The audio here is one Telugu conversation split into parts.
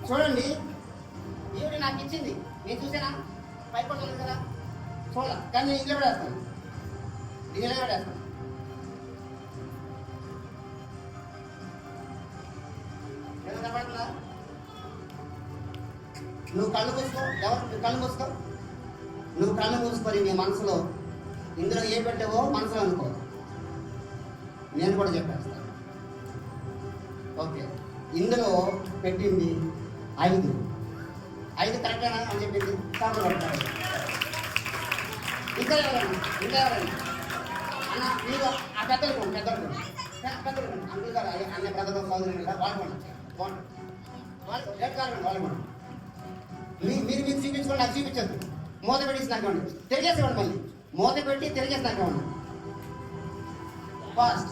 చూడండి, ఈవిడ నాకు ఇచ్చింది, నేను చూసానా? భయపడలేదు కదా, చూడాలి. కానీ నేను ఇంట్లో పడేస్తాను, ఇంట్లో పడేస్తాను. కనపడుతుందా? నువ్వు కళ్ళు మూసుకో. నువ్వు కళ్ళు మూసుకో. నువ్వు కళ్ళు మూసుకొని నీ మనసులో ఇందులో ఏ పెట్టావో మనసులో అనుకో. నేను కూడా చెప్పేస్తాను. ఓకే, ఇందులో పెట్టింది 5 కరెక్టేనా అని చెప్పింది. కాపులు పడతారు. ఇంకా ఎవరైనా అన్న మీరు ఆ పెద్దలు అంకుల్ గారు అన్న బ్రదర్ సోదరులు వాళ్ళు రెడ్ కార్డు వాళ్ళు మీరు చూపించుకోండి, నాకు చూపించద్దు. మూత పెట్టేసి నాకు ఇవ్వండి, తిరిగేసేవాడు. మళ్ళీ మూత పెట్టి తిరిగేసి నాకు ఇవ్వండి. ఫాస్ట్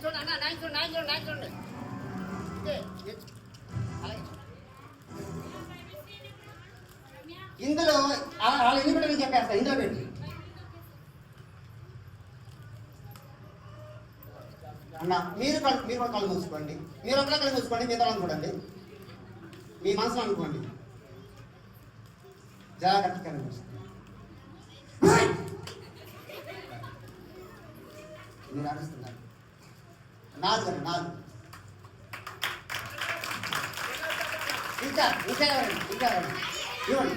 చూడండి అన్న, నాయన చూడండి. ఇందులో వాళ్ళు ఎన్ని పెట్టని చెప్పేస్తా. ఇందులో పెట్టి అన్న మీరు కూడా కళ్ళు మూసుకోండి. మీరు ఒకళ్ళ కళ్ళు మూసుకోండి, మిగతా అనుకోండి. మీ మనసులో అనుకోండి. జాగ్రత్తగా మీరు అరుస్తున్నారు. 4 ఇంకా ఎవరండి ఇవ్వండి.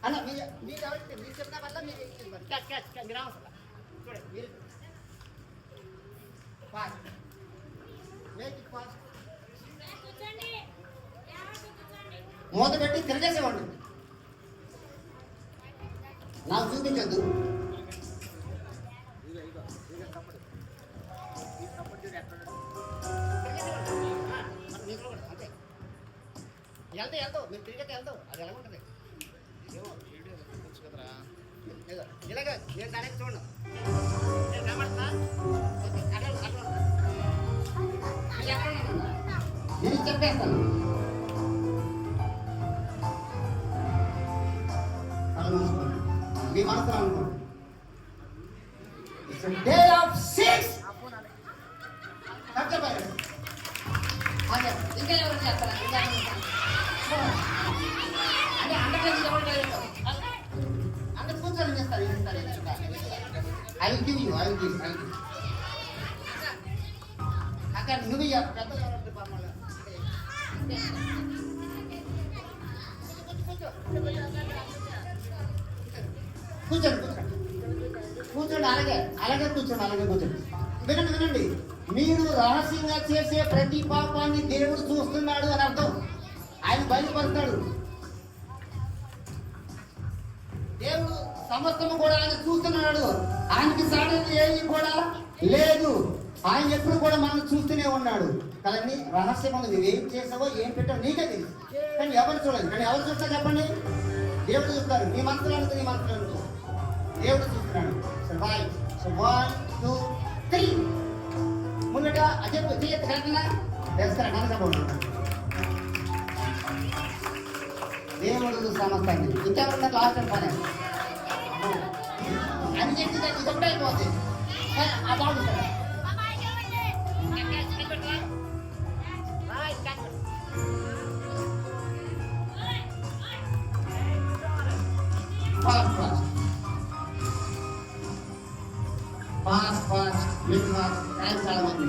అన్న మీరు చెప్పిన వల్ల మీరు రావసలా చూడండి. మీరు ఫాస్ట్ మూత పెట్టి తిరిగేసేవాడి. నాకు చూపించద్దు. వెళ్తావు మీరు తిరిగితే వెళ్తావు. అది ఎలా ఉంటుంది ఇలాగా నేను దానికి చూడండి. నేను కనబడుతున్నా, నేను చెప్పేస్తాను. మీ మనసులో అనుకోండి. It's day of 6. ఇంకా ఎవరు చేస్తారా? అంటే అందరు కూర్చొని చేస్తారు. ఐ గివ్ యూ అక్కడ నువ్వు కూర్చోండి. అలాగే కూర్చోండి. వినండి. మీరు రహస్యంగా చేసే ప్రతి పాపాన్ని దేవుడు చూస్తున్నాడు అని అర్థం. ఆయన బయలుపరుస్తాడు. దేవుడు సమస్తము కూడా ఆయన చూస్తున్నాడు. ఆయనకి సాడేది ఏది కూడా లేదు. ఆయన ఎప్పుడు కూడా మనం చూస్తూనే ఉన్నాడు కదండి. రహస్యం ఉంది. నువ్వేం చేసావో ఏం పెట్టావో నీకే తెలుసు, కానీ ఎవరు చూడలేదు. కానీ ఎవరు చూస్తారు చెప్పండి? దేవుడు చూస్తారు. నీ మనసులో అనుకో, దేవుడు చూస్తున్నాడు. 1 2 3 ముందట అదే కరెక్ట్నా తెలుస్తారా? కనకపోతుంది దేవుడు సమస్తాన్ని. ఇంకెవరున్నా లాస్ట్ పని అని చెప్పి ఇదొకటే అయిపోతుంది. ఆ బాగుంటుంది. ఫాస్ట్ టైం చాలా మంది.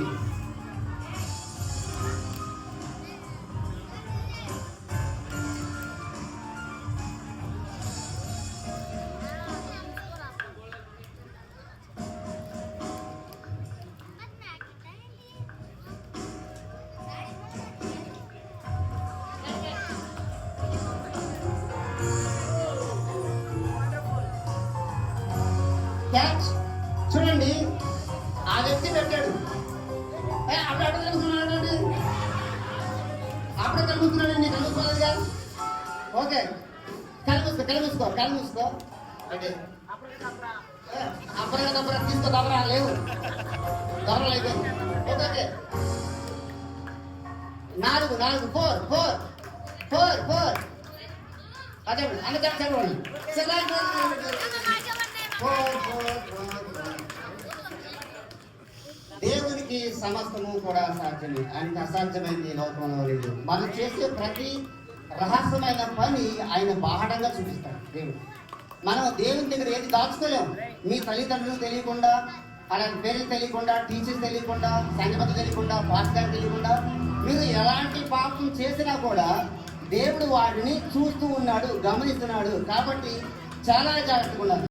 చూడండి, ఆ వ్యక్తి పెట్టాడు. అప్పుడు కలుగుతున్నాడు. నీకు కలుగుకోలేదుగా. ఓకే, కళ్ళు మూసుకో. అంటే అప్పుడు తీసుకో. లేవు త్వరలో అయిపోయింది. ఓకే 4 4 అదే అందుకే చదవండి. దేవునికి సమస్తము కూడా సాధ్యమే. ఆయనకి అసాధ్యమైంది ఈ లోకంలో లేదు. మనం చేసే ప్రతి రహస్యమైన పని ఆయన బాహటంగా చూపిస్తాడు దేవుడు. మనం దేవుని దగ్గర ఏది దాచుకోలేము. మీ తల్లిదండ్రులు తెలియకుండా, అలాంటి పేరెంట్స్ తెలియకుండా, టీచర్స్ తెలియకుండా, సంఘపతి తెలియకుండా, పాస్టర్ తెలియకుండా మీరు ఎలాంటి పాపం చేసినా కూడా దేవుడు వాటిని చూస్తూ ఉన్నాడు, గమనిస్తున్నాడు. కాబట్టి చాలా జాగ్రత్తగా ఉండాలి.